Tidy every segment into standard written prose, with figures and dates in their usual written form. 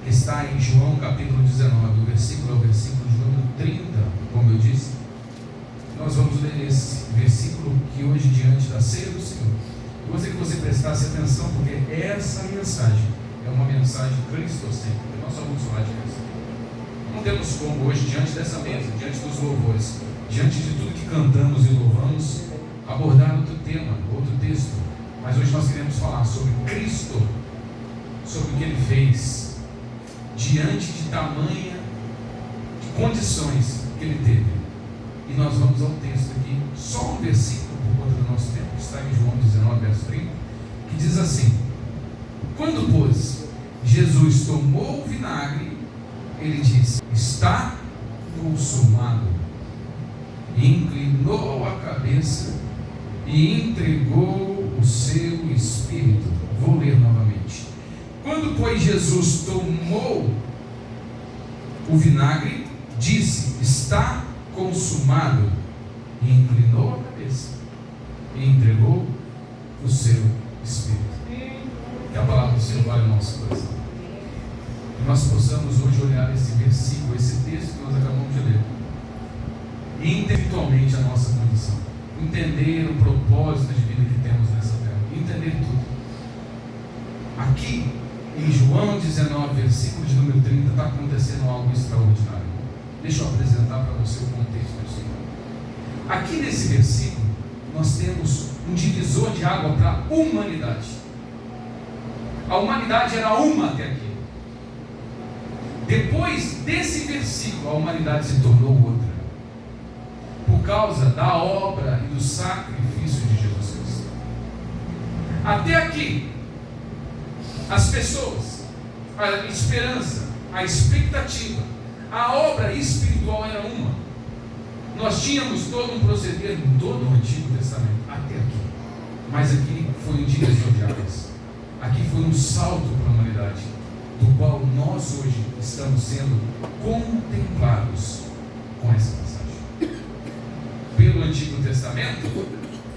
que está em João capítulo 19, o versículo é o versículo de número 30, como eu disse. Nós vamos ler esse versículo que hoje, diante da ceia do Senhor, eu gostaria que você prestasse atenção, porque essa mensagem é uma mensagem cristocêntrica. Nós só vamos falar de Cristo. Não temos como hoje, diante dessa mesa, diante dos louvores, diante de tudo que cantamos e louvamos, abordar outro tema, outro texto. Mas hoje nós queremos falar sobre Cristo, sobre o que Ele fez, diante de tamanha de condições que Ele teve. E nós vamos ao texto aqui, só um versículo por conta do nosso tempo, que está em João 19, verso 30, que diz assim: quando, pois, Jesus tomou o vinagre, Ele disse: está consumado. E inclinou a cabeça e entregou o seu espírito. Vou ler novamente. Quando, pois, Jesus tomou o vinagre, disse: está consumado. E inclinou a cabeça e entregou o seu espírito. Que a palavra do Senhor vale o nosso coração. Que nós possamos hoje olhar esse versículo, esse texto que nós acabamos de ler, e intelectualmente a nossa condição, entender o propósito de vida que temos nessa terra, entender tudo. Aqui em João 19, versículo de número 30, está acontecendo algo extraordinário. Deixa eu apresentar para você o contexto do Senhor. Aqui nesse versículo nós temos um divisor de água para a humanidade. A humanidade era uma até aqui. Depois desse versículo, a humanidade se tornou outra, por causa da obra e do sacrifício de Jesus Cristo. Até aqui, as pessoas, a esperança, a expectativa, a obra espiritual era uma. Nós tínhamos todo um proceder em todo o Antigo Testamento, até aqui. Mas aqui foi um divisor de águas. Aqui foi um salto para a humanidade, do qual nós hoje estamos sendo contemplados com essa passagem. Pelo Antigo Testamento,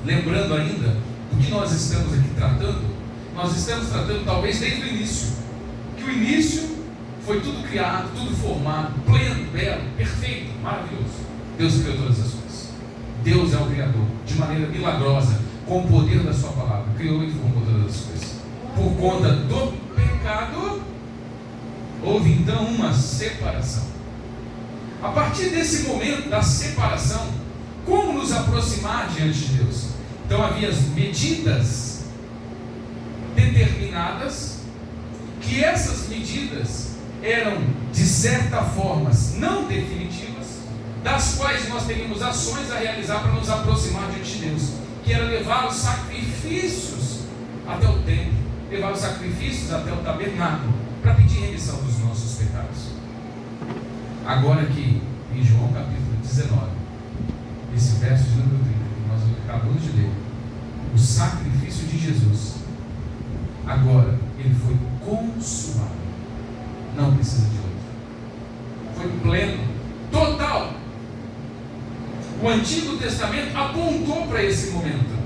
lembrando ainda do que nós estamos aqui tratando, nós estamos tratando talvez desde o início, que o início foi tudo criado, tudo formado, pleno, belo, perfeito, maravilhoso. Deus criou todas as coisas. Deus é o Criador, de maneira milagrosa, com o poder da sua palavra, criou e formou todas as coisas. Por conta do pecado, houve então uma separação. A partir desse momento da separação, como nos aproximar diante de Deus? Então havia as medidas determinadas, que essas medidas eram de certa forma não definitivas, das quais nós teríamos ações a realizar para nos aproximar diante de Deus, que era levar os sacrifícios até o templo, levar os sacrifícios até o tabernáculo, para pedir remissão dos nossos pecados. Agora aqui, em João capítulo 19, esse verso de número 30, que nós acabamos de ler, o sacrifício de Jesus, agora, ele foi consumado, não precisa de outro, foi pleno, total. O Antigo Testamento apontou para esse momento.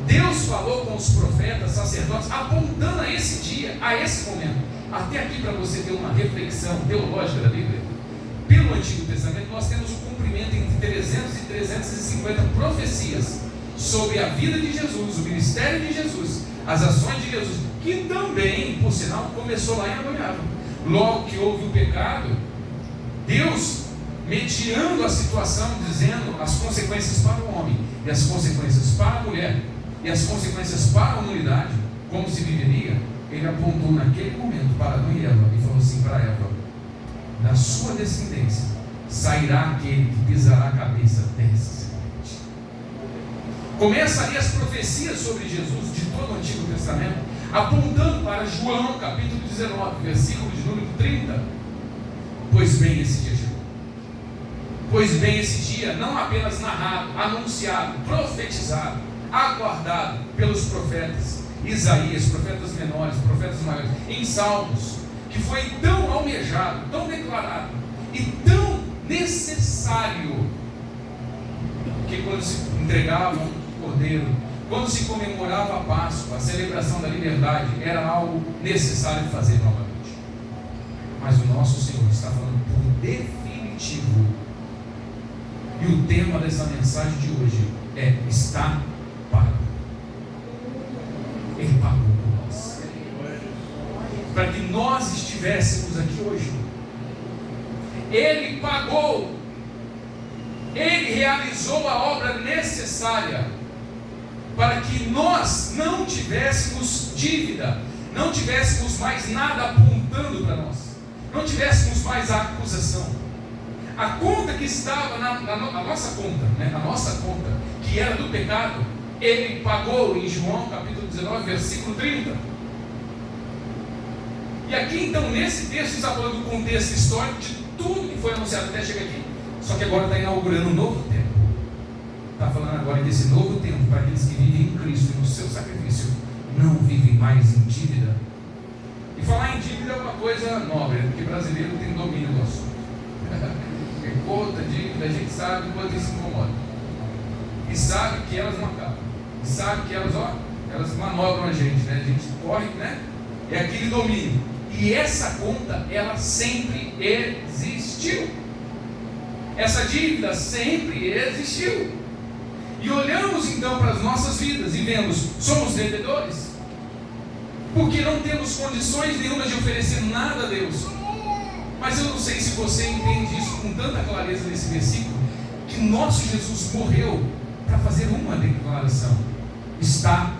Deus falou com os profetas, sacerdotes, apontando a esse dia, a esse momento. Até aqui, para você ter uma reflexão teológica da Bíblia, pelo Antigo Testamento nós temos o cumprimento entre 300 e 350 profecias sobre a vida de Jesus, o ministério de Jesus, as ações de Jesus, que também, por sinal, começou lá em Adão e Eva. Logo que houve o pecado, Deus mediando a situação, dizendo as consequências para o homem, e as consequências para a mulher, e as consequências para a humanidade, como se viveria, ele apontou naquele momento para Adão e Eva, e falou assim para Eva: da sua descendência sairá aquele que pisará a cabeça dessa serpente. Começa ali as profecias sobre Jesus, de todo o Antigo Testamento, apontando para João capítulo 19, versículo de número 30. Pois bem, esse dia chegou. Pois bem, esse dia não apenas narrado, anunciado, profetizado, aguardado pelos profetas Isaías, profetas menores, profetas maiores, em Salmos, que foi tão almejado, tão declarado e tão necessário, que quando se entregava o cordeiro, quando se comemorava a Páscoa, a celebração da liberdade, era algo necessário fazer novamente. Mas o nosso Senhor está falando por definitivo. E o tema dessa mensagem de hoje é: está pago. Ele pagou por nós, para que nós estivéssemos aqui hoje. Ele pagou. Ele realizou a obra necessária para que nós não tivéssemos dívida, não tivéssemos mais nada apontando para nós, não tivéssemos mais a acusação. A conta que estava na nossa conta, né? A nossa conta, que era do pecado, Ele pagou em João capítulo 19, versículo 30. E aqui então, nesse texto, está falando do contexto histórico de tudo que foi anunciado até chegar aqui. Só que agora está inaugurando um novo tempo. Está falando agora desse novo tempo para aqueles que vivem em Cristo e no seu sacrifício não vivem mais em dívida. E falar em dívida é uma coisa nobre, porque brasileiro tem domínio do assunto. Conta, dívida, a gente sabe quanto isso incomoda. E sabe que elas não acabam. E sabe que elas manobram a gente, né? A gente corre, né? É aquele domínio. E essa conta, ela sempre existiu. Essa dívida sempre existiu. E olhamos então para as nossas vidas e vemos: somos devedores, porque não temos condições nenhuma de oferecer nada a Deus. Mas eu não sei se você entende isso com tanta clareza nesse versículo, que nosso Jesus morreu para fazer uma declaração: está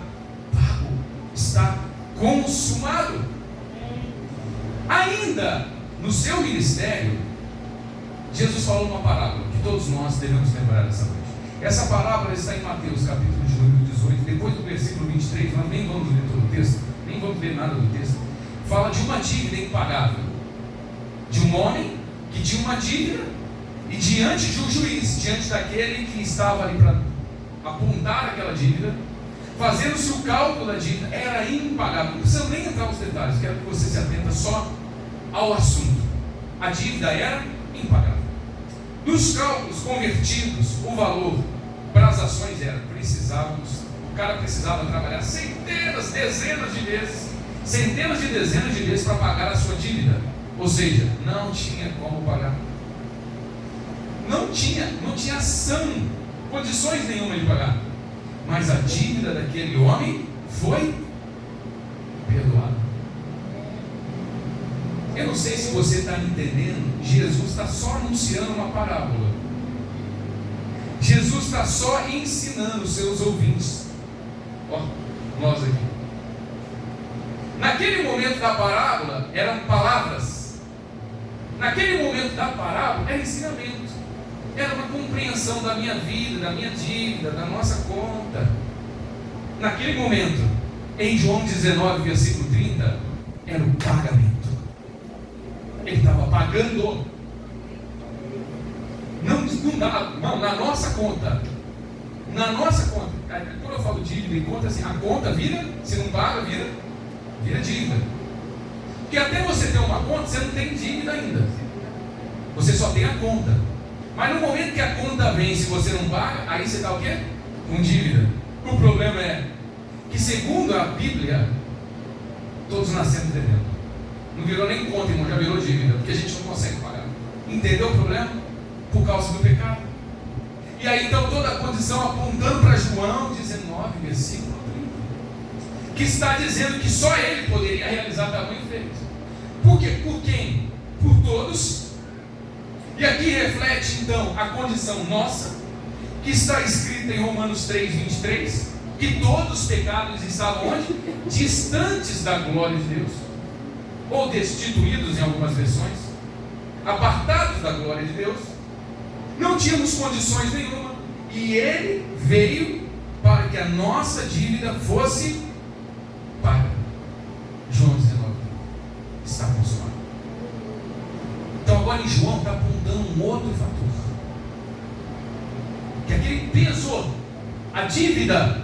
pago, está consumado. Ainda no seu ministério, Jesus falou uma parábola que todos nós devemos lembrar dessa noite. Essa parábola está em Mateus capítulo de número 18, depois do versículo 23, nós nem vamos ler todo o texto, nem vamos ver nada do texto. Fala de uma dívida impagável, de um homem que tinha uma dívida, e diante de um juiz, diante daquele que estava ali para apontar aquela dívida, fazendo-se o cálculo da dívida, era impagável. Não precisa nem entrar nos detalhes, quero que você se atenta só ao assunto. A dívida era impagável. Nos cálculos convertidos, o valor para as ações era: o cara precisava trabalhar centenas de vezes para pagar a sua dívida. Ou seja, não tinha como pagar. Não tinha ação, condições nenhuma de pagar. Mas a dívida daquele homem foi perdoada. Eu não sei se você está entendendo. Jesus está só anunciando uma parábola. Jesus está só ensinando os seus ouvintes. Ó, nós aqui. Naquele momento da parábola eram palavras. Naquele momento da parábola era ensinamento. Era uma compreensão da minha vida, da minha dívida, da nossa conta. Naquele momento, em João 19, versículo 30, era o pagamento. Ele estava pagando. Não, na nossa conta. Na nossa conta. Quando eu falo dívida e conta, assim, a conta vira, se não paga, vira dívida. Porque até você ter uma conta, você não tem dívida ainda. Você só tem a conta. Mas no momento que a conta vem, se você não paga, aí você está o quê? Com dívida. O problema é que, segundo a Bíblia, todos nascemos devendo. Não virou nem conta, irmão, já virou dívida, porque a gente não consegue pagar. Entendeu o problema? Por causa do pecado. E aí então toda a condição apontando para João 19, versículo 30, que está dizendo que só ele poderia realizar tamanho feito. Por quê? Por quem? Por todos. E aqui reflete então a condição nossa, que está escrita em Romanos 3, 23, que todos os pecados estavam onde? Distantes da glória de Deus, ou destituídos em algumas versões, apartados da glória de Deus. Não tínhamos condições nenhuma, e Ele veio para que a nossa dívida fosse paga. João 19 está consumado. Então agora em João está apontando um outro fator, que aquele peso, a dívida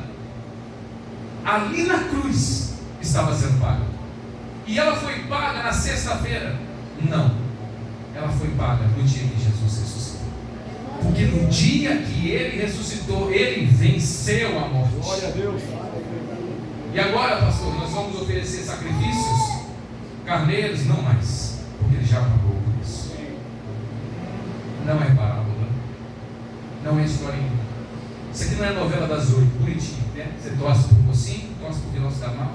ali na cruz estava sendo paga. E ela foi paga na sexta-feira? Não, ela foi paga no dia que Jesus ressuscitou. Porque no dia que Ele ressuscitou, Ele venceu a morte. Glória a Deus. E agora, pastor, nós vamos oferecer sacrifícios? Carneiros? Não mais. porque Ele já pagou por isso. Não é parábola, não é historinha. Isso aqui não é novela das 8, bonitinho, né? Você torce por mocinho, torce por vilão se dá mal.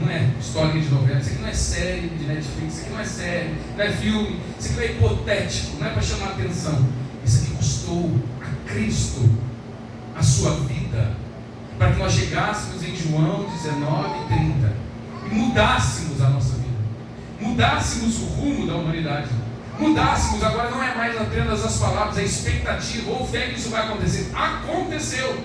Não é historinha de novela, isso aqui não é série de Netflix, isso aqui não é série, não é filme, isso aqui não é hipotético, não é para chamar atenção. Isso aqui custou a Cristo a sua vida, para que nós chegássemos em João 19:30 e mudássemos a nossa vida, mudássemos o rumo da humanidade, mudássemos. Agora não é mais apenas as palavras, a expectativa ou fé que isso vai acontecer. Aconteceu.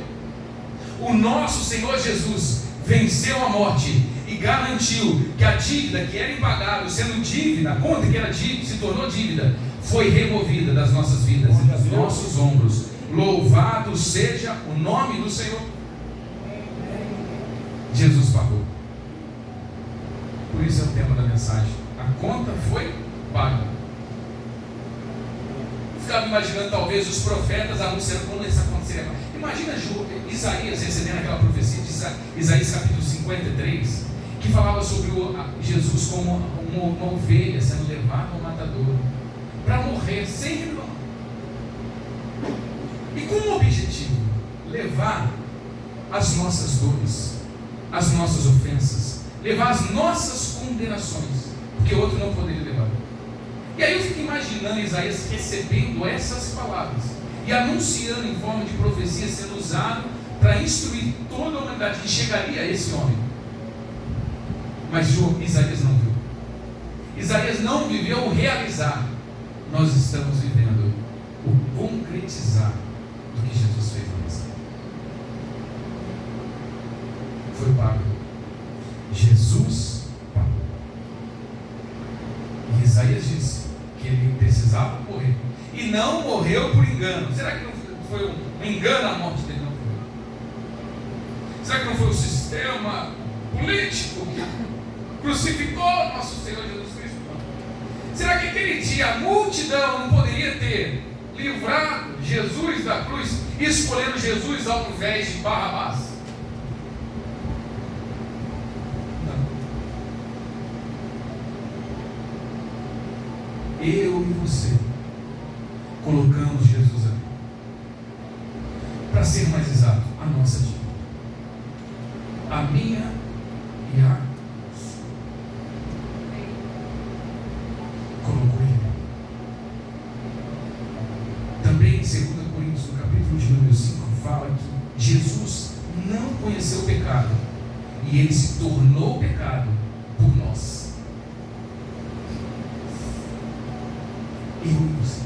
O nosso Senhor Jesus venceu a morte e garantiu que a dívida que era impagável, sendo dívida, a conta que era dívida, se tornou dívida, foi removida das nossas vidas e dos nossos ombros. Louvado seja o nome do Senhor. Jesus pagou. Por isso é o tema da mensagem. A conta foi paga. Ficava imaginando talvez os profetas anunciando quando isso aconteceria. Imagina Isaías recebendo aquela profecia de Isaías capítulo 53, que falava sobre Jesus como uma ovelha sendo levada ao matador para morrer sem reclamar. E com o objetivo? Levar as nossas dores, as nossas ofensas, levar as nossas condenações, porque outro não poderia levar. E aí eu fico imaginando Isaías recebendo essas palavras e anunciando em forma de profecia, sendo usado para instruir toda a humanidade que chegaria a esse homem. Mas Isaías não viu. Isaías não viveu o realizar. Nós estamos vivendo o concretizar do que Jesus fez na nossa vida. Foi pago. Jesus pagou. E Isaías disse que ele precisava morrer. E não morreu por engano. Será que não foi um engano a morte dele? Não foi. Será que não foi o sistema político que crucificou nosso Senhor Jesus Cristo? Não. Será que aquele dia a multidão não poderia ter livrado Jesus da cruz, escolhendo Jesus ao invés de Barrabás? Eu e você colocamos Jesus ali, para ser mais exato, a nossa dívida, a minha e a sua. Colocou ele. Também em 2 Coríntios, no capítulo de número 5, fala que Jesus não conheceu o pecado e ele se tornou pecado por nós. Eu e você.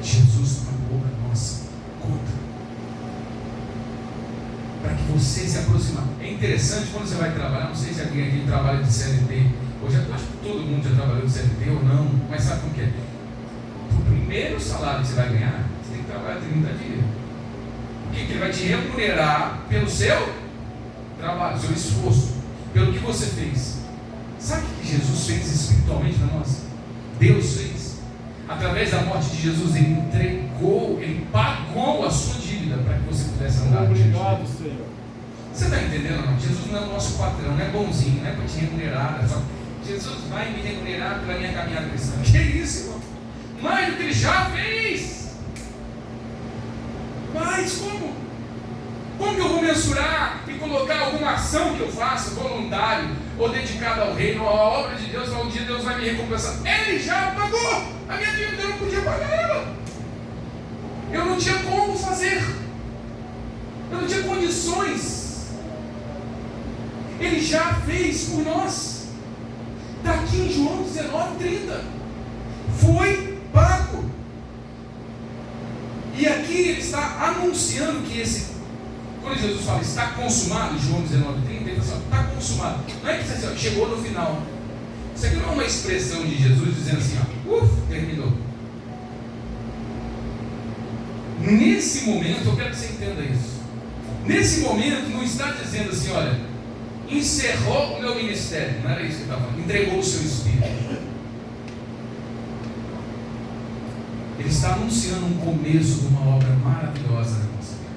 Jesus pagou a nossa conta para que você se aproximar. É interessante quando você vai trabalhar, não sei se alguém aqui trabalha de CLT, ou já, acho que todo mundo já trabalhou de CLT ou não, mas sabe como que é? O primeiro salário que você vai ganhar, você tem que trabalhar 30 dias. Porque ele vai te remunerar pelo seu trabalho, seu esforço, pelo que você fez. Sabe o que Jesus fez espiritualmente para nós? Deus fez. Através da morte de Jesus, Ele entregou, Ele pagou a sua dívida para que você pudesse andar. Obrigado, Senhor. Você está entendendo, não? Jesus não é o nosso patrão, não é bonzinho, não é para te remunerar. Só. Jesus vai me remunerar pela minha caminhada cristã. Que isso, irmão? Mais do que Ele já fez. Mas como? Como que eu vou mensurar e colocar alguma ação que eu faça, voluntário ou dedicada ao reino, à obra de Deus, um dia Deus vai me recompensar? Ele já pagou a minha dívida, eu não podia pagar ela. Eu não tinha como fazer. Eu não tinha condições. Ele já fez por nós. Está aqui em João 19:30. Foi pago. E aqui ele está anunciando que quando Jesus fala está consumado, João 19:30, ele fala está consumado. Não é que assim, chegou no final. Isso aqui não é uma expressão de Jesus dizendo assim, terminou. Nesse momento, eu quero que você entenda isso. Nesse momento, não está dizendo assim, olha, encerrou o meu ministério. Não era isso que ele estava falando. Entregou o seu espírito. Ele está anunciando um começo de uma obra maravilhosa na nossa vida.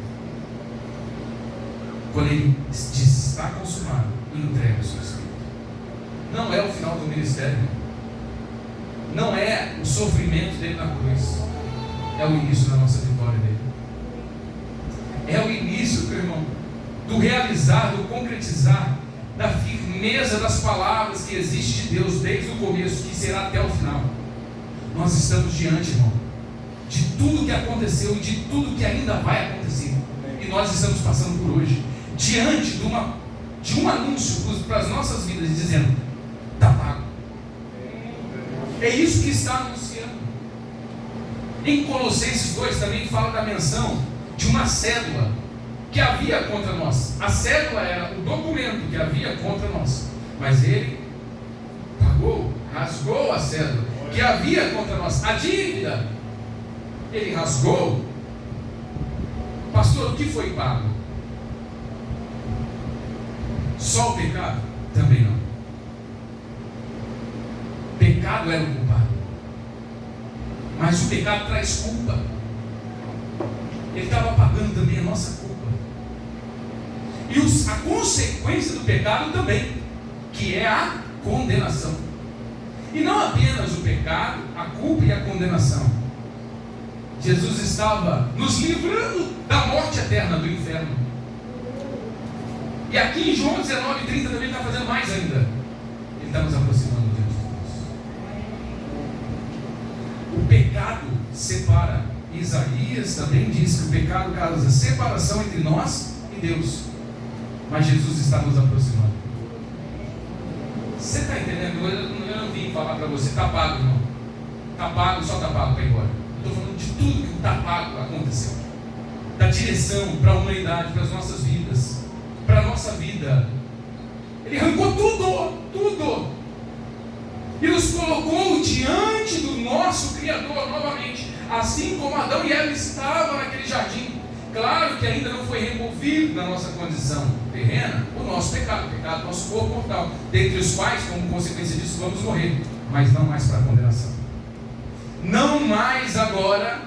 Quando ele diz está consumado, entrega o seu espírito. final do ministério. Não é o sofrimento dele na cruz, é o início da nossa vitória dele. É o início, meu irmão, do realizar, do concretizar, da firmeza das palavras que existe de Deus desde o começo, que será até o final. Nós estamos diante, irmão, de tudo que aconteceu e de tudo que ainda vai acontecer. E nós estamos passando por hoje, diante de um anúncio para as nossas vidas, dizendo: está pago. É isso que está anunciando. Em Colossenses 2 também fala da menção de uma cédula que havia contra nós. A cédula era o documento que havia contra nós, mas ele pagou, rasgou a cédula que havia contra nós, a dívida ele rasgou. Pastor, o que foi pago? Só o pecado? Também não. Pecado era o culpado, mas o pecado traz culpa. Ele estava pagando também a nossa culpa. E a consequência do pecado também, que é a condenação. E não apenas o pecado, a culpa e a condenação. Jesus estava nos livrando da morte eterna, do inferno. E aqui em João 19:30 também está fazendo mais ainda. Ele está nos aproximando de Deus. O pecado separa. Isaías também diz que o pecado causa separação entre nós e Deus. Mas Jesus está nos aproximando. Você está entendendo? Eu não vim falar para você: está pago, irmão. Está pago, só está pago para ir embora. Estou falando de tudo que está pago aconteceu. Da direção para a humanidade, para as nossas vidas, para a nossa vida. Ele arrancou tudo. E nos colocou diante do nosso Criador novamente. Assim como Adão e Eva estavam naquele jardim. Claro que ainda não foi removido da nossa condição terrena o nosso pecado do nosso corpo mortal, dentre os quais, como consequência disso, vamos morrer, mas não mais para a condenação. Não mais agora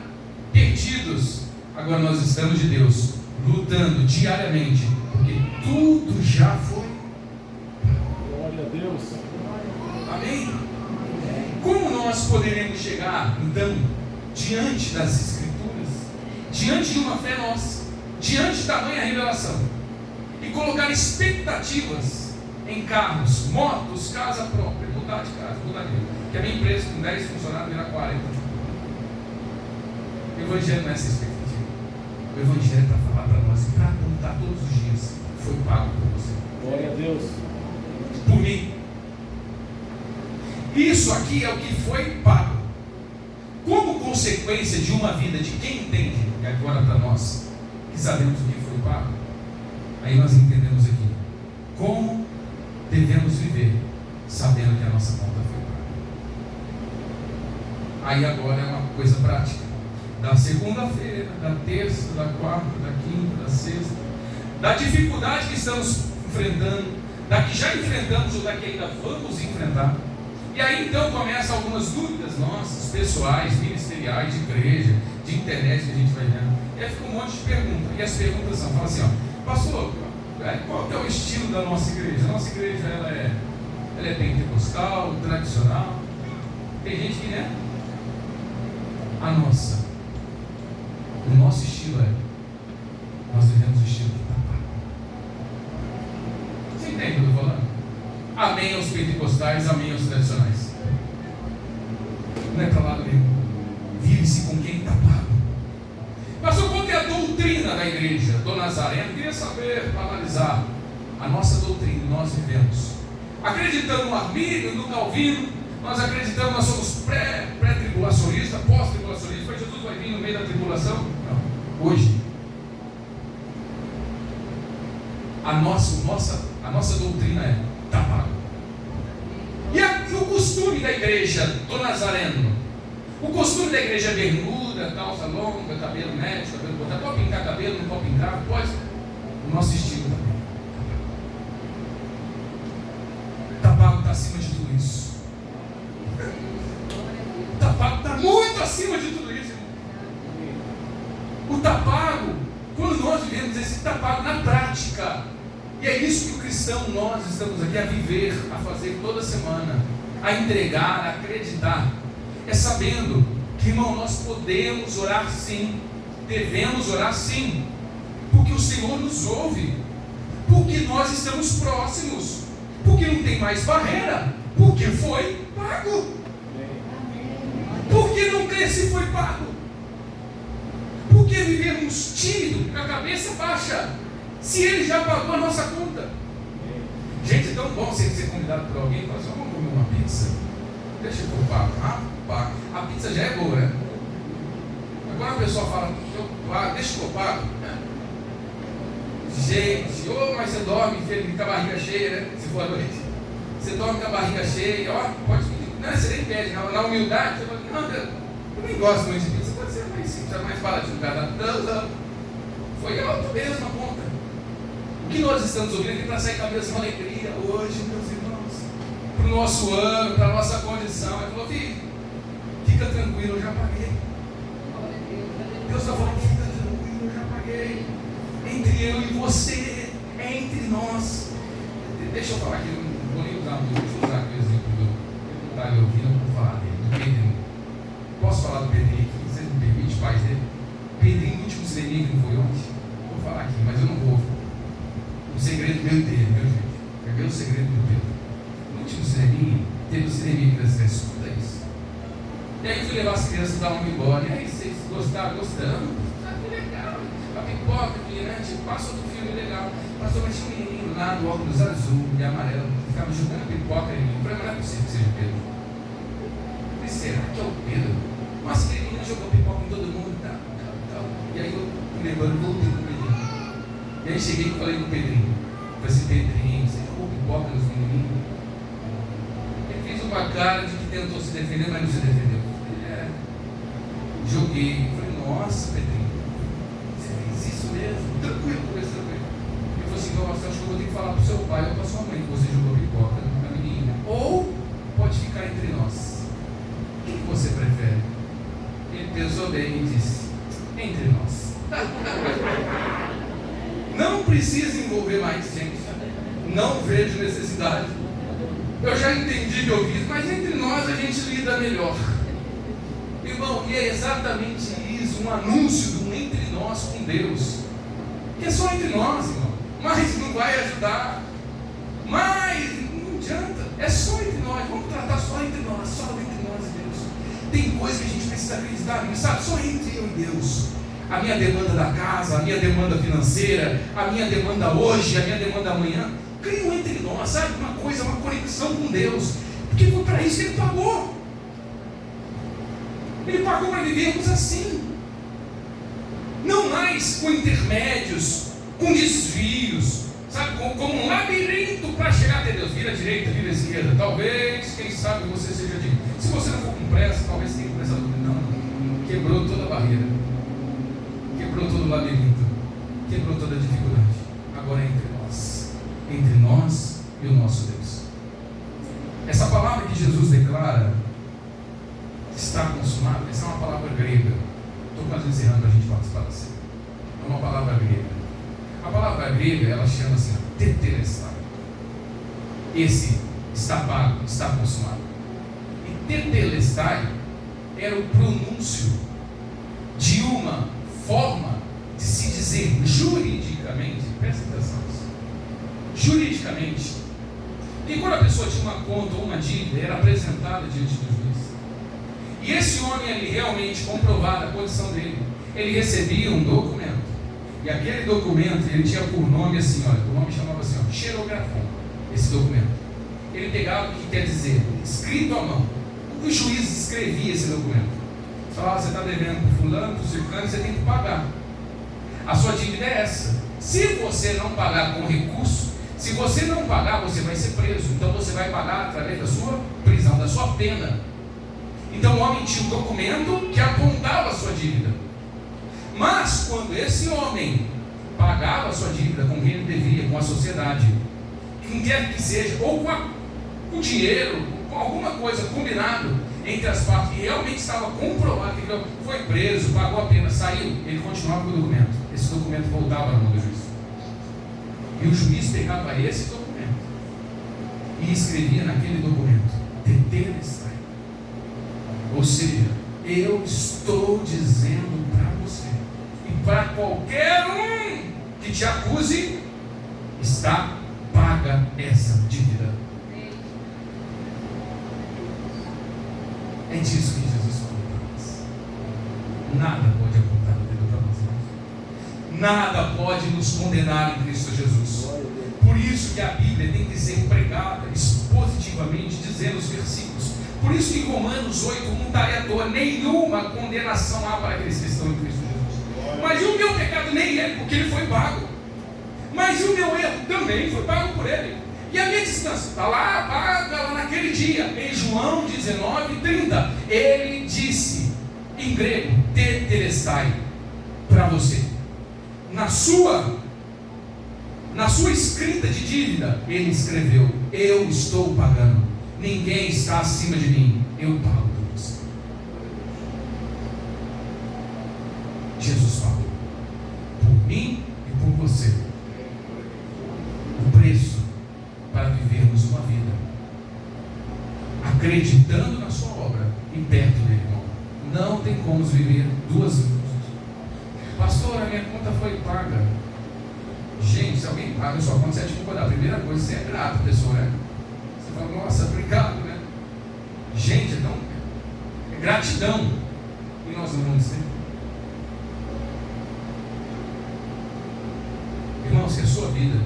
perdidos. Agora nós estamos de Deus, lutando diariamente, porque tudo já foi. Glória a Deus. Amém? Como nós poderemos chegar, então, diante das Escrituras, diante de uma fé nossa, diante de tamanha revelação, e colocar expectativas em carros, motos, casa própria, mudar de casa, mudar de vida, que a minha empresa com 10 funcionários vira 40. O Evangelho não é essa expectativa. O Evangelho é para falar para nós e para apontar todos os dias: foi pago por você. Glória a Deus. Por mim. Isso aqui é o que foi pago. Como consequência de uma vida de quem entende, e agora para nós, que sabemos o que foi pago, aí nós entendemos aqui como devemos viver, sabendo que a nossa conta foi paga. Aí agora é uma coisa prática. Da segunda-feira, da terça, da quarta, da quinta, da sexta, da dificuldade que estamos enfrentando, da que já enfrentamos ou da que ainda vamos enfrentar. E aí então começam algumas dúvidas nossas, pessoais, ministeriais, de igreja, de internet que a gente vai vendo. E aí fica um monte de perguntas. E as perguntas são, fala assim, ó: pastor, qual que é o estilo da nossa igreja? A nossa igreja ela é pentecostal, tradicional. Tem gente que, né? O nosso estilo nós vivemos o estilo que está pago. Você entende o que eu estou falando? Amém aos pentecostais, amém aos tradicionais. Não é para lá nenhum. Vive-se com quem está pago. Pastor, qual que é a doutrina da igreja do Nazareno? Eu queria saber, para analisar a nossa doutrina. Nós vivemos acreditando no Armínio, no Calvino. Nós acreditamos, nós somos pré-tribulacionistas, pós-tribulacionistas. Mas Jesus vai vir no meio da tribulação? Não. Hoje, a nossa doutrina é: está pago. E o costume da igreja do Nazareno? O costume da igreja é bermuda, calça longa, cabelo médio, cabelo cortado. Pode pintar cabelo, não pode pintar? Pode. O nosso estilo também. Está pago, está acima de tudo isso. Está pago, está muito acima de tudo isso, irmão. O está pago, quando nós vivemos esse está pago na prática. E é isso que o cristão cristão nós estamos aqui a viver, a fazer toda semana, a entregar, a acreditar, é sabendo que, irmão, nós podemos orar sim, devemos orar sim, porque o Senhor nos ouve, porque nós estamos próximos, porque não tem mais barreira, porque foi pago, porque não cresce foi pago, porque vivemos tímido, com a cabeça baixa, se Ele já pagou a nossa conta. Gente, é tão bom você ser convidado por alguém e falar assim: vamos comer uma pizza? Deixa eu pôr pago. A pizza já é boa, né? Agora a pessoa fala: deixa eu pago. Gente, mas você dorme com a barriga cheia, né? Se for à noite, você dorme com a barriga cheia, pode pedir. Não, você nem pede, na humildade, você fala: não, eu nem gosto muito de pizza, pode ser mais simples, mais baratinho, não. Foi alto mesmo a conta. O que nós estamos ouvindo aqui para sair com a mesma alegria hoje, meus irmãos, para o nosso ano, para a nossa condição. Ele falou: filho, fica tranquilo, eu já paguei. Deus está falando: fica tranquilo, eu já paguei. Entre eu e você, é entre nós. Deixa eu falar aqui, eu não vou nem usar muito, deixa eu usar aqui o exemplo do. Ele não está me ouvindo, eu vou falar dele, do Pedrinho. Posso falar do Pedrinho aqui? Você me permite, pais dele? Pedrinho, o último cineminha que não foi ontem. Vou falar aqui, mas eu não vou. O segredo meu dele, meu gente. Quer ver o segredo do Pedro? No último cineminha, teve o cineminha que eles disseram: escuta isso. E aí eu fui levar as crianças da uma embora. E aí, vocês gostaram? Gostando? Que legal. A pipoca, refrigerante, passou do filme legal. Passou mais um menino lá do óculos azul e amarelo. Ficava jogando pipoca em mim. Falei: mas não é possível que seja o Pedro. Falei: será que é o Pedro? Nossa, aquele menino jogou pipoca em todo mundo. Tal. E aí eu me lembrando, voltei com o Pedrinho. E aí cheguei e falei com o Pedrinho: falei assim, Pedrinho, você jogou pipoca nos menininhos? Ele fez uma cara de que tentou se defender, mas não se defendeu. Joguei. Eu falei: nossa, Pedrinho, você fez isso mesmo? Tranquilo, conversando com ele. Ele falou assim: nossa, acho que eu vou ter que falar para o seu pai ou para sua mãe que você jogou pipoca na menina. Ou pode ficar entre nós. O que você prefere? Ele pensou bem e disse: entre nós. Não precisa envolver mais, gente. Não vejo necessidade. Eu já entendi que eu fiz, mas entre nós a gente lida melhor. Irmão, e é exatamente isso, um anúncio de um entre nós com Deus. Que é só entre nós, irmão. Mas não vai ajudar. Mas não adianta. É só entre nós. Vamos tratar só entre nós. Só entre nós e Deus. Tem coisa que a gente precisa acreditar, sabe? Só entre eu e Deus. A minha demanda da casa, a minha demanda financeira, a minha demanda hoje, a minha demanda amanhã. Cria entre nós, sabe? Uma coisa, uma conexão com Deus. Porque foi para isso que Ele pagou. Ele pagou para vivermos assim. Não mais com intermédios, com desvios, sabe? Como um labirinto para chegar até Deus. Vira à direita, vira à esquerda. Talvez, quem sabe, você seja digno. Se você não for com pressa, talvez tenha que prestar dúvida. Não, quebrou toda a barreira. Quebrou todo o labirinto. Quebrou toda a dificuldade. Agora é entre nós e o nosso Deus. Essa palavra que Jesus declara está consumado, essa é uma palavra grega. Estou quase encerrando para a gente participar da ceia. É uma palavra grega. A palavra grega, ela chama assim, tetelestai. Esse está pago, está consumado. E tetelestai era o pronúncio de uma forma de se dizer juridicamente, presta atenção nisso, juridicamente, que quando a pessoa tinha uma conta ou uma dívida, era apresentada diante do juiz, e esse homem ali realmente comprovada a condição dele, ele recebia um documento, e aquele documento, ele tinha por nome assim, olha, o nome chamava assim, xerografão, esse documento, ele pegava o que quer dizer, escrito à mão, o juiz escrevia esse documento, falava: você está devendo para fulano, para o ciclano, você tem que pagar. A sua dívida é essa. Se você não pagar com recurso, se você não pagar, você vai ser preso. Então você vai pagar através da sua prisão, da sua pena. Então o homem tinha um documento que apontava a sua dívida. Mas quando esse homem pagava a sua dívida com quem ele devia, com a sociedade, quem quer que seja, ou com dinheiro, com alguma coisa combinado entre as partes, que realmente estava comprovado que ele foi preso, pagou a pena, saiu, ele continuava com o documento. Esse documento voltava na mão do juiz. E o juiz pegava esse documento e escrevia naquele documento: Tetelestai. Ou seja, eu estou dizendo para você e para qualquer um que te acuse, está paga essa dívida. É disso que Jesus falou para nós. Nada pode apontar o dedo para nós, irmãos. Nada pode nos condenar em Cristo Jesus. Por isso que a Bíblia tem que ser pregada expositivamente, dizendo os versículos. Por isso que em Romanos 8 não está à toa: nenhuma condenação há para aqueles que estão em Cristo Jesus. Mas e o meu pecado? Nem é, porque ele foi pago. Mas e o meu erro? Também foi pago por ele. E a minha distância? Está lá, paga lá naquele dia. Em João 19:30, ele disse em grego: tetelestai, para você. Na sua escrita de dívida, ele escreveu: eu estou pagando. Ninguém está acima de mim. Eu pago por você. Jesus pagou por mim e por você o preço para vivermos uma vida acreditando na sua obra e perto dele, irmão. Não tem como viver duas vidas. Pastor, a minha conta foi paga. Gente, se alguém paga a sua conta, você é tipo, a primeira coisa, você é grato, pessoa, né? Você fala: nossa, obrigado, né? Gente, então, é gratidão. E nós não vamos ser. Irmãos, que a sua vida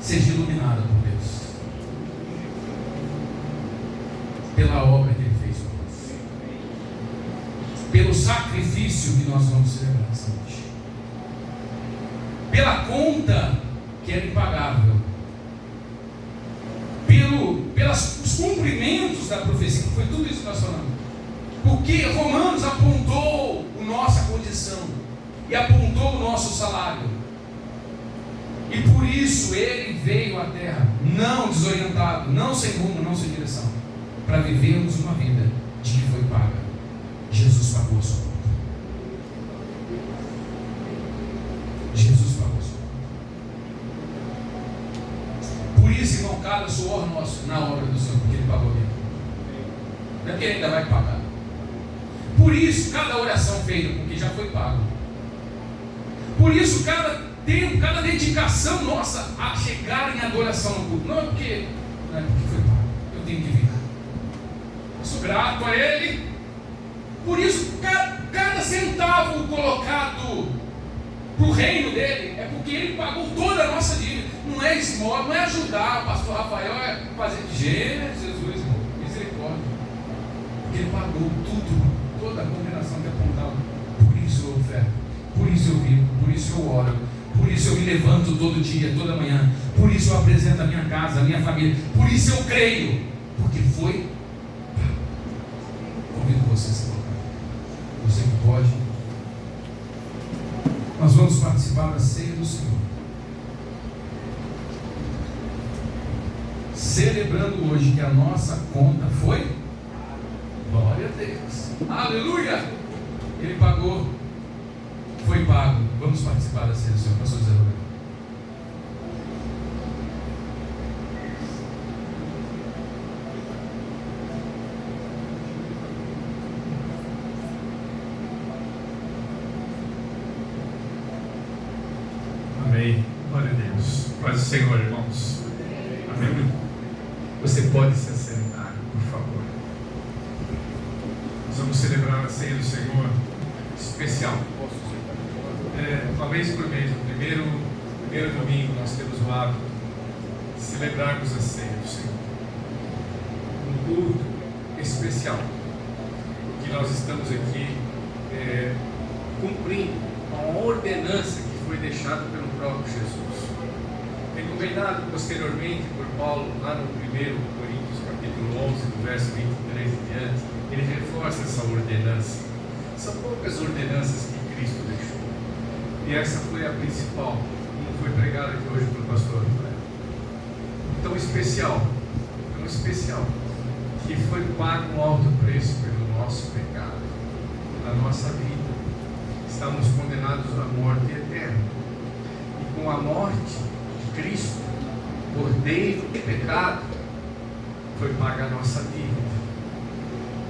seja iluminada por Deus, pela obra que Ele fez por nós, pelo sacrifício que nós vamos celebrar essa noite, pela conta que era impagável, pelos cumprimentos da profecia, que foi tudo isso que nós falamos. Porque Romanos apontou a nossa condição e apontou o nosso salário. E por isso ele veio à terra, não desorientado, não sem rumo, não sem direção, para vivermos uma vida de que foi paga. Jesus pagou a sua conta. Jesus pagou a sua conta. Por isso, irmão, cada suor nosso na obra do Senhor, porque Ele pagou mesmo. Não é que Ele ainda vai pagar. Por isso, cada oração feita, porque já foi pago. Por isso, cada tempo, cada dedicação nossa a chegar em adoração no culto. Não é porque foi pago. Eu tenho que vir. Eu sou grato a Ele. Por isso, cada centavo colocado para o reino dele é porque Ele pagou toda a nossa dívida. Não é esmola, não é ajudar o pastor Rafael, é fazer Jesus, irmão, misericórdia. Porque Ele pagou tudo, toda a condenação que apontava. Por isso eu oferto, por isso eu vivo, por isso eu oro, por isso eu me levanto todo dia, toda manhã, por isso eu apresento a minha casa, a minha família, por isso eu creio, porque foi. Convido você a se colocar. Você que pode. Nós vamos participar da ceia do Senhor, celebrando hoje que a nossa conta foi. Glória a Deus, aleluia. Ele pagou, foi pago. Vamos participar da ceia do Senhor. Pastor Zé Roberto. Amém. Glória a Deus. Paz do Senhor, irmãos. Amém. Você pode se assentar, por favor. Nós vamos celebrar a ceia do Senhor especial. Uma vez por mês, no primeiro domingo, nós temos o hábito de celebrarmos a ceia do Senhor. Um culto especial, que nós estamos aqui cumprindo uma ordenança que foi deixada pelo próprio Jesus. Recomendado posteriormente por Paulo, lá no 1 Coríntios, capítulo 11, do verso 23 em diante, ele reforça essa ordenança. São poucas ordenanças que Cristo deixou. E essa foi a principal, como foi pregada aqui hoje pelo pastor. Tão especial, que foi pago um alto preço pelo nosso pecado, pela nossa vida. Estamos condenados à morte eterna. E com a morte de Cristo, Cordeiro de pecado, foi pagar a nossa dívida.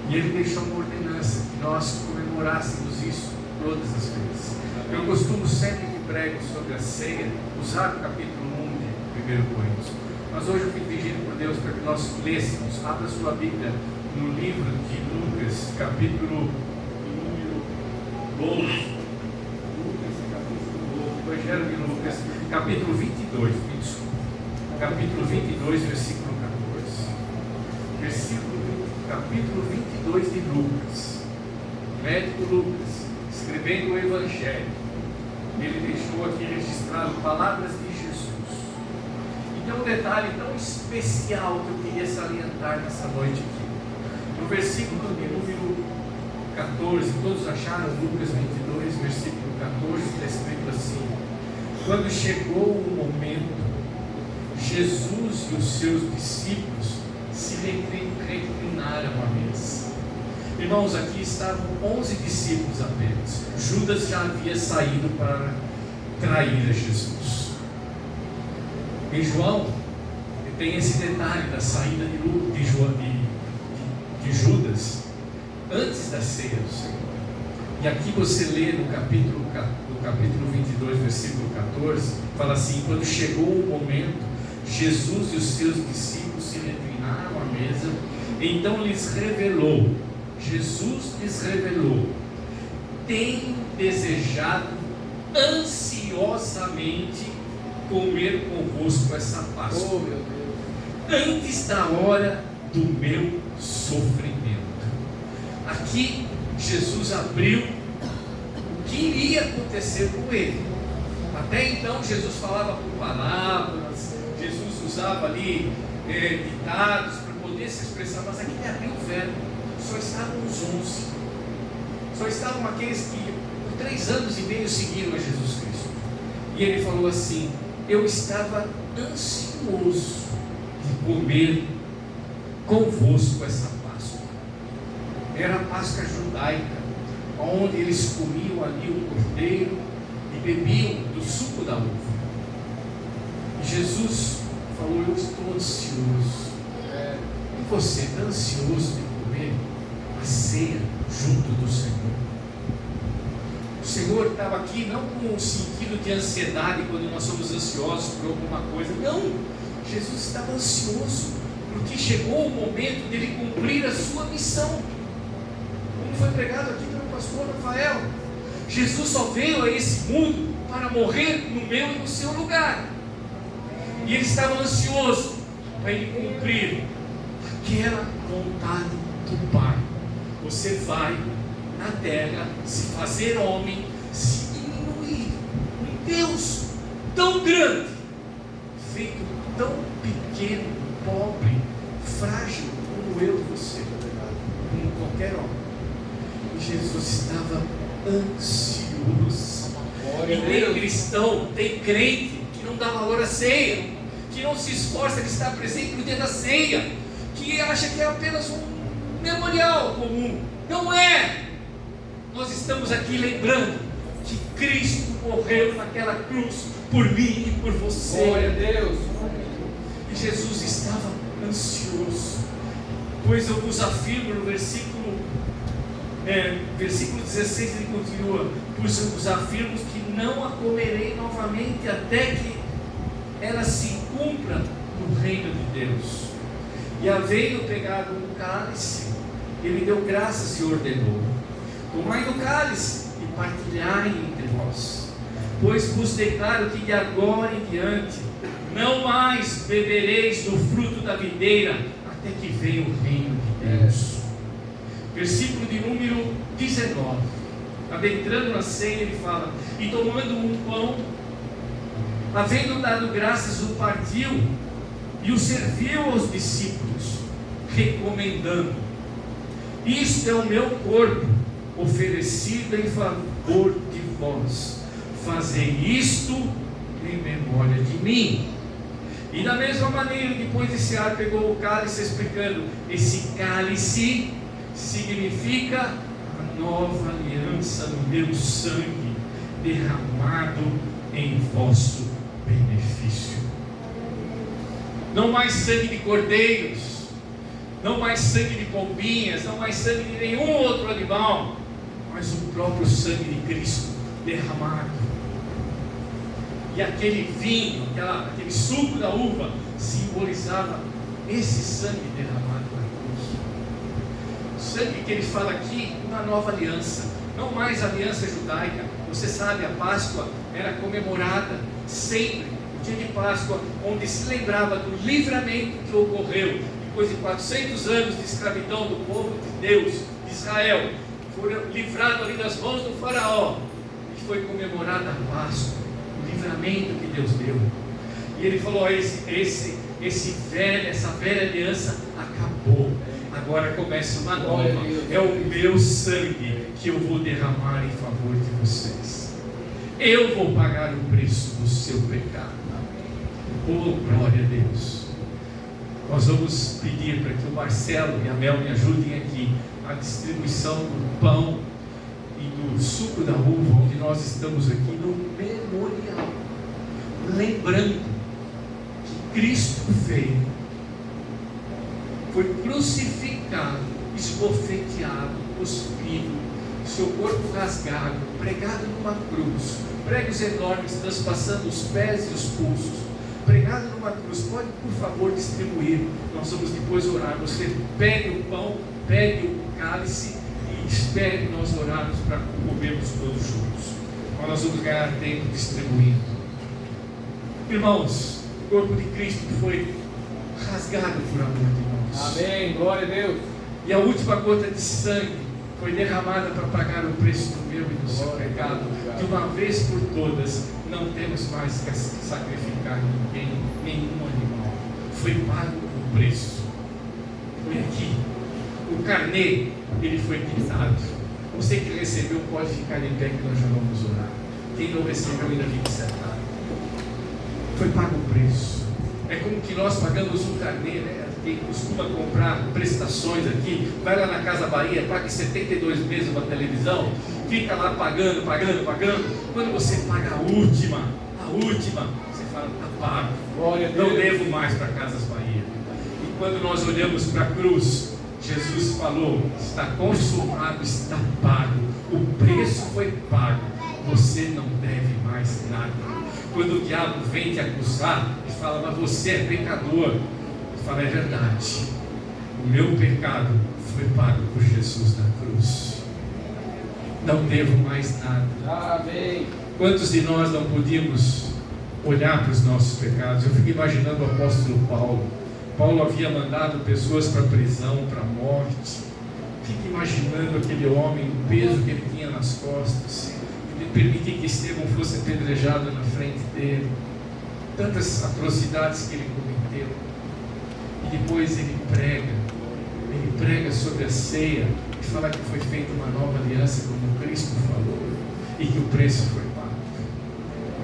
E Ele deixou uma ordenança que nós comemorássemos isso todas as vezes. Eu costumo sempre que prego sobre a ceia usar o capítulo 1 de 1 Coríntios. Mas hoje eu fui dirigido por Deus para que nós lêssemos. Abra sua Bíblia no livro de Lucas, capítulo número 12. Evangelho de Lucas, capítulo 22. Capítulo 22, versículo 14. Capítulo 22 de Lucas. O médico Lucas, escrevendo o Evangelho, ele deixou aqui registrado palavras de Jesus. Então, um detalhe tão especial que eu queria salientar nessa noite aqui. No versículo de número 14, todos acharam? Lucas 22, versículo 14, está escrito assim: quando chegou o momento, Jesus e os seus discípulos se reclinaram à mesa. Irmãos, aqui estavam 11 discípulos apenas. Judas já havia saído para trair a Jesus. Em João, tem esse detalhe da saída de Judas antes da ceia do Senhor. E aqui você lê no capítulo 22, versículo 14, fala assim: quando chegou o momento, Jesus e os seus discípulos se reclinaram à mesa, então lhes revelou, Jesus lhes revelou: tenho desejado ansiosamente comer convosco essa Páscoa, Oh, meu Deus. antes da hora do meu sofrimento. Aqui Jesus abriu o que iria acontecer com ele. Até então Jesus falava por palavras, Jesus usava ali ditados para poder se expressar, mas aqui ele abriu o verbo. Só estavam os 11, só estavam aqueles que por 3 anos e meio seguiram a Jesus Cristo. E ele falou assim: eu estava ansioso de comer convosco essa Páscoa. Era a Páscoa judaica, onde eles comiam ali o cordeiro e bebiam do suco da uva. E Jesus falou: eu estou ansioso. E você está ansioso de comer a ceia junto do Senhor? O Senhor estava aqui não com um sentido de ansiedade quando nós somos ansiosos por alguma coisa. Não, Jesus estava ansioso porque chegou o momento dele cumprir a sua missão, como foi pregado aqui pelo pastor Rafael. Jesus só veio a esse mundo para morrer no meu e no seu lugar, e ele estava ansioso para ele cumprir aquela vontade do Pai. Você vai na terra se fazer homem, se diminuir. Um Deus tão grande, feito tão pequeno, pobre, frágil como eu e você, como qualquer homem. E Jesus estava ansioso. E tem cristão, tem crente que não dá valor à ceia, que não se esforça de estar presente no dia da ceia, que acha que é apenas um memorial comum. Não é. Nós estamos aqui lembrando que Cristo morreu naquela cruz por mim e por você. Glória a Deus. E Jesus estava ansioso. Pois eu vos afirmo, no versículo 16 ele continua: pois eu vos afirmo que não a comerei novamente até que ela se cumpra no reino de Deus. E havendo pegado um cálice, ele deu graças e ordenou: tomai do cálice e partilhai entre vós, pois vos declaro que de agora em diante não mais bebereis do fruto da videira, até que venha o reino de Deus. Versículo de número 19, adentrando na ceia, ele fala: e tomando um pão, havendo dado graças, o partiu e o serviu aos discípulos, recomendando: isto é o meu corpo, oferecido em favor de vós, fazei isto em memória de mim. E da mesma maneira, depois de cear, pegou o cálice, explicando: esse cálice significa a nova aliança no meu sangue, derramado em vosso benefício. Não mais sangue de cordeiros, não mais sangue de pombinhas, não mais sangue de nenhum outro animal, mas o próprio sangue de Cristo derramado. E aquele vinho, aquele suco da uva, simbolizava esse sangue derramado na cruz. O sangue que ele fala aqui, uma nova aliança, não mais aliança judaica. Você sabe, a Páscoa era comemorada sempre, o dia de Páscoa, onde se lembrava do livramento que ocorreu depois de 400 anos de escravidão do povo de Deus, de Israel. Foram livrados ali das mãos do faraó, e foi comemorada a Páscoa, o livramento que Deus deu. E ele falou: essa velha aliança acabou, agora começa uma nova. É o meu sangue que eu vou derramar em favor de vocês. Eu vou pagar o preço do seu pecado. Oh, glória a Deus. Nós vamos pedir para que o Marcelo e a Mel me ajudem aqui a distribuição do pão e do suco da uva, onde nós estamos aqui no memorial, lembrando que Cristo veio, foi crucificado, esbofeteado, cuspido, seu corpo rasgado, pregado numa cruz, pregos enormes transpassando os pés e os pulsos, pregado numa cruz. Pode, por favor, distribuir. Nós vamos depois orar. Você pegue o pão, pegue o cálice e espere nós orarmos para comermos todos juntos. Mas nós vamos ganhar tempo distribuindo. Irmãos, o corpo de Cristo foi rasgado por amor de nós. Amém, glória a Deus. E a última gota de sangue foi derramada para pagar o preço do meu e do seu pecado. De uma vez por todas, não temos mais que sacrificar ninguém, nenhum animal. Foi pago o preço. Foi aqui. O carnê, ele foi quitado. Você que recebeu pode ficar em pé, que nós já vamos orar. Quem não recebeu ainda fica sentado. Foi pago o preço. É como que nós pagamos um carnê, né? Quem costuma comprar prestações aqui, vai lá na Casa Bahia, paga 72 meses uma televisão, fica lá pagando. Quando você paga a última, você fala: está pago, não devo mais para Casas Bahia. E quando nós olhamos para a cruz, Jesus falou: está consumado, está pago, o preço foi pago, você não deve mais nada. Quando o diabo vem te acusar e fala: mas você é pecador, fala: é verdade, o meu pecado foi pago por Jesus na cruz, não devo mais nada. Amém. Quantos de nós não podíamos olhar para os nossos pecados? Eu fico imaginando o apóstolo Paulo havia mandado pessoas para a prisão, para a morte. Fico imaginando aquele homem, o peso que ele tinha nas costas, ele permitir que Estevão fosse apedrejado na frente dele, tantas atrocidades que ele cometeu. E depois ele prega sobre a ceia e fala que foi feita uma nova aliança, como Cristo falou, e que o preço foi pago.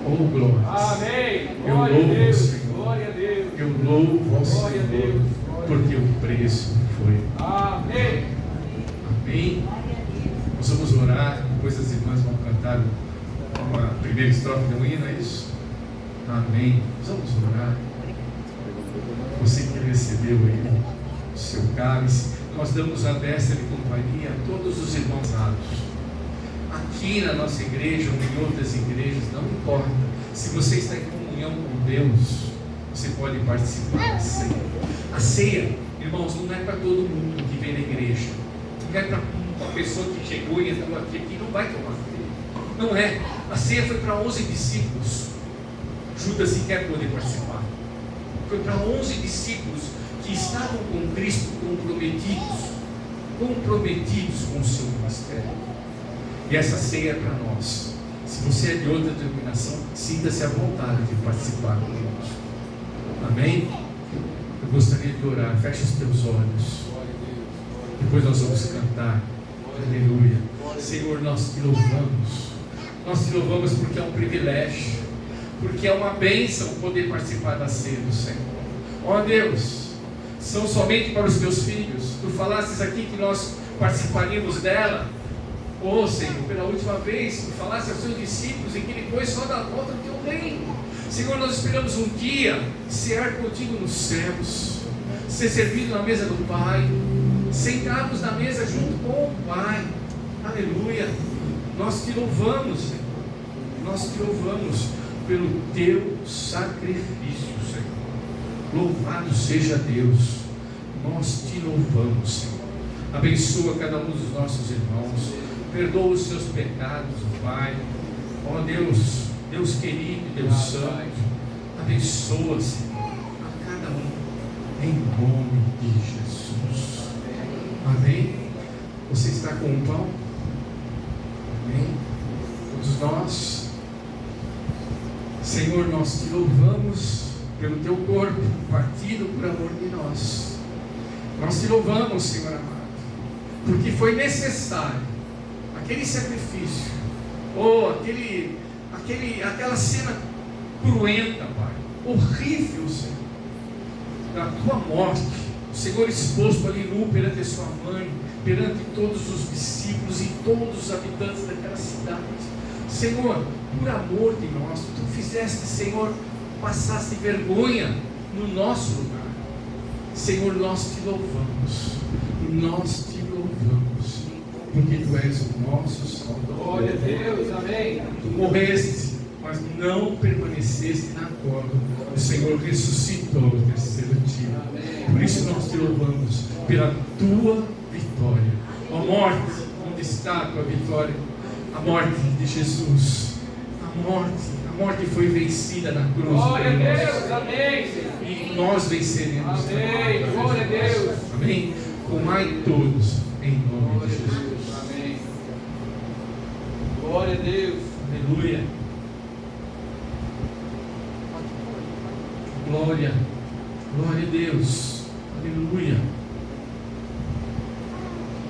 Oh, glória! Amém! Eu Glória louvo a Deus! o Senhor. Glória a Deus! Eu louvo ao Glória a Senhor, Deus! porque o preço foi. Amém! Amém? Nós vamos orar, depois as irmãs vão cantar uma primeira estrofe do hino, é isso? Amém. Vamos orar. Você que recebeu aí o seu cálice, nós damos a destra de companhia a todos os irmãos amados. Aqui na nossa igreja ou em outras igrejas, não importa. Se você está em comunhão com Deus, você pode participar da ceia. A ceia, irmãos, não é para todo mundo que vem na igreja. Não é para uma pessoa que chegou e entrou aqui que não vai tomar ceia. Não é. A ceia foi para 11 discípulos. Judas sequer pôde participar. Foi para 11 discípulos que estavam com Cristo comprometidos com o seu ministério. E essa ceia é para nós. Se você é de outra denominação, sinta-se à vontade de participar conosco. Amém? Eu gostaria de orar. Feche os teus olhos. Depois nós vamos cantar. Aleluia. Senhor, nós te louvamos. Nós te louvamos porque é um privilégio, porque é uma bênção poder participar da ceia do Senhor. Ó Deus, são somente para os teus filhos. Tu falastes aqui que nós participaríamos dela. Ó Senhor, pela última vez, tu falaste aos seus discípulos e que depois só da volta do teu reino. Senhor, nós esperamos um dia cear contigo nos céus, ser servido na mesa do Pai, sentarmos na mesa junto com o Pai. Aleluia. Nós te louvamos, Senhor. Nós te louvamos pelo teu sacrifício, Senhor. Louvado seja Deus. Nós te louvamos, Senhor. Abençoa cada um dos nossos irmãos. Perdoa os seus pecados, Pai. Ó Deus, Deus querido, Deus santo. Abençoa, Senhor, a cada um, em nome de Jesus. Amém? Você está com o pão? Amém? Todos nós. Senhor, nós te louvamos pelo teu corpo partido por amor de nós. Nós te louvamos, Senhor amado, porque foi necessário aquele sacrifício, ou aquela cena cruenta, Pai, horrível, Senhor, da tua morte, o Senhor exposto ali nu perante a sua mãe, perante todos os discípulos e todos os habitantes daquela cidade. Senhor, por amor de nós, tu fizeste, Senhor, passaste vergonha no nosso lugar. Senhor, nós te louvamos, porque tu és o nosso Salvador. Glória a Deus, amém. Tu morreste, mas não permaneceste na cova. O Senhor ressuscitou no terceiro dia. Amém. Por isso nós te louvamos pela tua vitória. Ó morte, onde está a tua vitória? A morte de Jesus. A morte foi vencida na cruz. Glória a Deus, amém. E nós venceremos. Amém. Glória a Deus. Amém. Comai todos em nome de Jesus. Amém. Glória a Deus. Aleluia. Glória a Deus. Aleluia.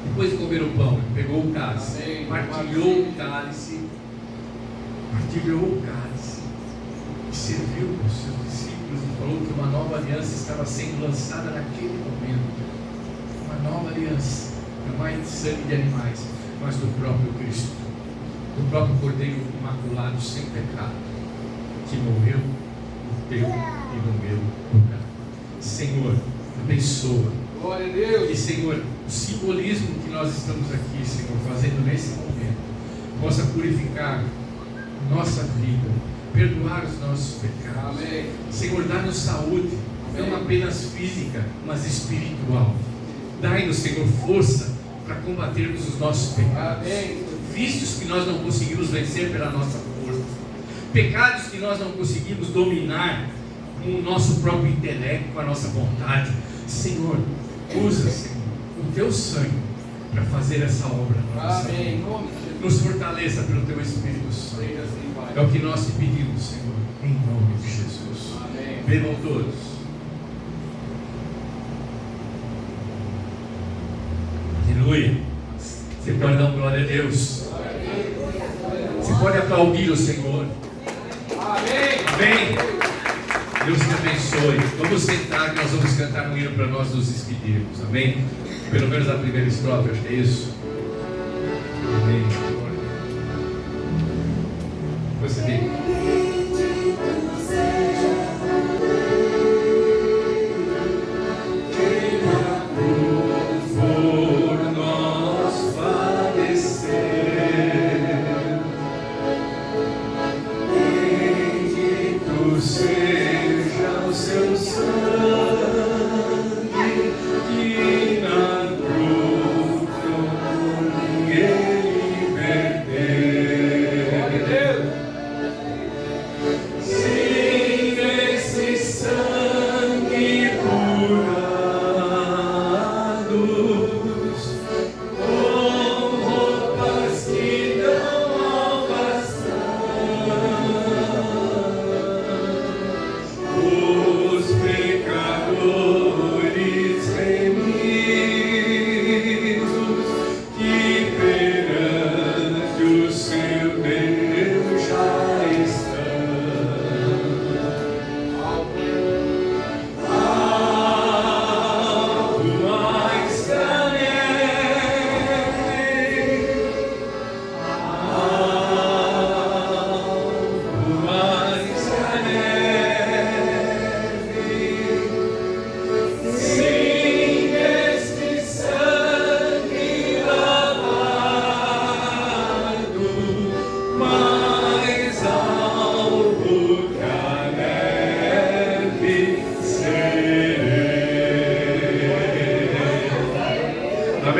Depois de comer o pão, ele pegou o cálice, Amém. partilhou o cálice e serviu para os seus discípulos e falou que uma nova aliança estava sendo lançada naquele momento. Uma nova aliança, não mais de sangue de animais, mas do próprio Cristo, do próprio Cordeiro imaculado sem pecado, que morreu no teu e no meu lugar. Senhor, abençoa. Glória a Deus. E Senhor, o simbolismo que nós estamos aqui, Senhor, fazendo nesse momento, possa purificar nossa vida, perdoar os nossos pecados. Amém. Senhor, dá-nos saúde, não apenas física, mas espiritual. Dai-nos, Senhor, força para combatermos os nossos pecados. Amém. Vícios que nós não conseguimos vencer pela nossa força, pecados que nós não conseguimos dominar com o nosso próprio intelecto, com a nossa vontade. Senhor, usa, Senhor, o teu sangue para fazer essa obra na nossa Amém. Em vida. nome de Jesus. Nos fortaleça pelo teu Espírito Santo. Seja assim, Pai. É o que nós te pedimos, Senhor, em nome de Jesus. Amém. Bebam todos. Aleluia. Você pode dar glória a Deus. Você pode aplaudir o Senhor. Amém. Amém. Deus te abençoe. Vamos sentar que nós vamos cantar um hino para nós nos despedirmos. Amém? Pelo menos a primeira estrofe, acho que é isso. Amém. Você tem.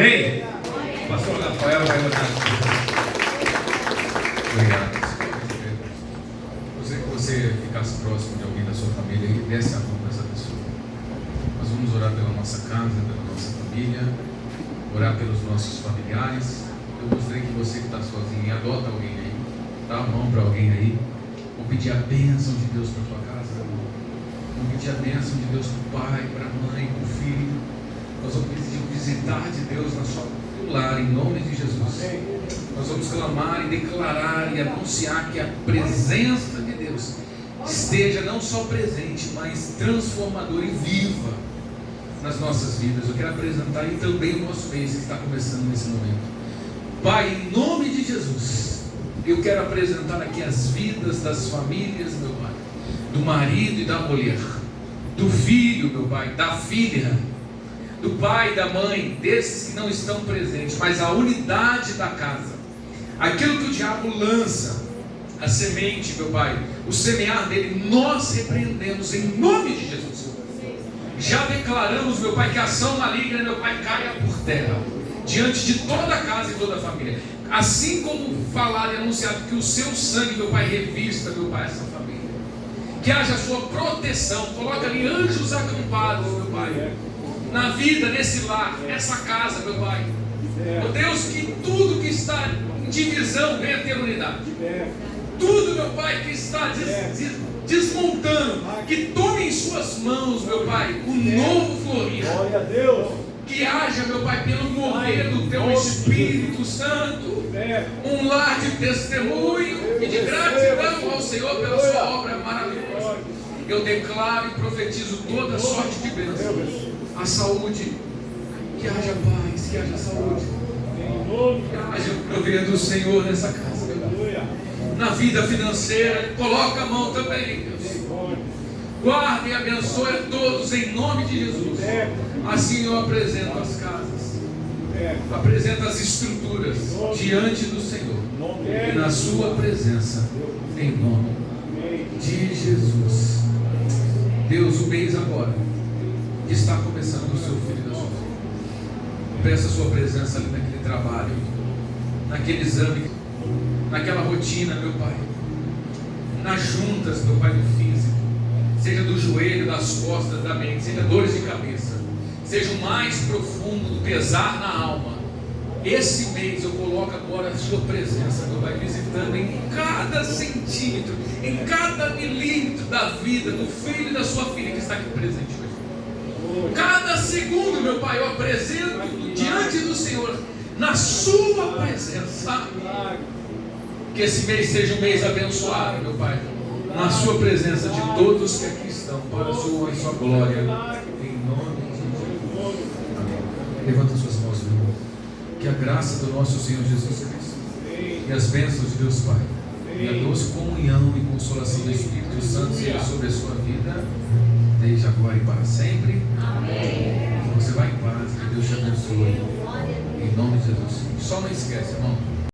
Amém? O pastor Rafael vai orar. Obrigado. Você ficasse próximo de alguém da sua família e desse a mão para essa pessoa. Nós vamos orar pela nossa casa, pela nossa família, orar pelos nossos familiares. Eu gostaria que você que está sozinho, adota alguém aí, dá a mão para alguém aí. Vou pedir a bênção de Deus para a tua casa. Vou pedir a bênção de Deus para o pai, para a mãe, para o filho. Nós vamos pedir o visitar de Deus na sua lar, em nome de Jesus. Nós vamos clamar e declarar e anunciar que a presença de Deus esteja não só presente, mas transformadora e viva nas nossas vidas. Eu quero apresentar aí também o nosso mês que está começando nesse momento. Pai, em nome de Jesus, eu quero apresentar aqui as vidas das famílias, meu Pai, do marido e da mulher, do filho, meu Pai, da filha, do pai e da mãe, desses que não estão presentes, mas a unidade da casa, aquilo que o diabo lança, a semente, meu Pai, o semear dele, nós repreendemos em nome de Jesus. Já declaramos, meu Pai, que a ação maligna, meu Pai, caia por terra, diante de toda a casa e toda a família. Assim como falado e anunciado que o seu sangue, meu Pai, revista, meu Pai, essa família. Que haja a sua proteção, coloca ali anjos acampados, meu Pai, na vida, nesse lar, nessa casa, meu Pai. Meu Deus, que tudo que está em divisão venha ter unidade. Tudo, meu Pai, que está desmontando, que tome em suas mãos, meu Pai, o novo florir. Glória a Deus. Que haja, meu Pai, pelo mover do Teu Espírito Santo, um lar de testemunho e de gratidão ao Senhor pela sua obra maravilhosa. Eu declaro e profetizo toda sorte de bênção. A saúde, que haja paz, que haja saúde, que haja o prover do Senhor nessa casa, meu Pai. Na vida financeira, coloca a mão também, Deus. Guarda e abençoe a todos em nome de Jesus. Assim eu apresento as casas, apresento as estruturas diante do Senhor e na sua presença, em nome de Jesus. Deus, o mês agora que está começando do seu filho e da sua filha, peça a sua presença ali naquele trabalho, naquele exame, naquela rotina, meu Pai, nas juntas, meu Pai, do físico, seja do joelho, das costas, da mente, seja dores de cabeça, seja o mais profundo do pesar na alma. Esse mês eu coloco agora a sua presença, meu Pai, visitando em cada centímetro, em cada milímetro da vida do filho e da sua filha que está aqui presente hoje. Cada segundo, meu Pai, eu apresento diante do Senhor, na sua presença. Que esse mês seja um mês abençoado, meu Pai, na sua presença de todos que aqui estão, para a sua e sua glória, em nome de Jesus. Amém. Levanta suas mãos, meu irmão. Que a graça do nosso Senhor Jesus Cristo e as bênçãos de Deus Pai e a doce comunhão e consolação do Espírito Santo seja sobre a sua vida, desde agora e para sempre. Amém. Você vai em paz, que Deus te abençoe, em nome de Jesus. Só não esquece, irmão,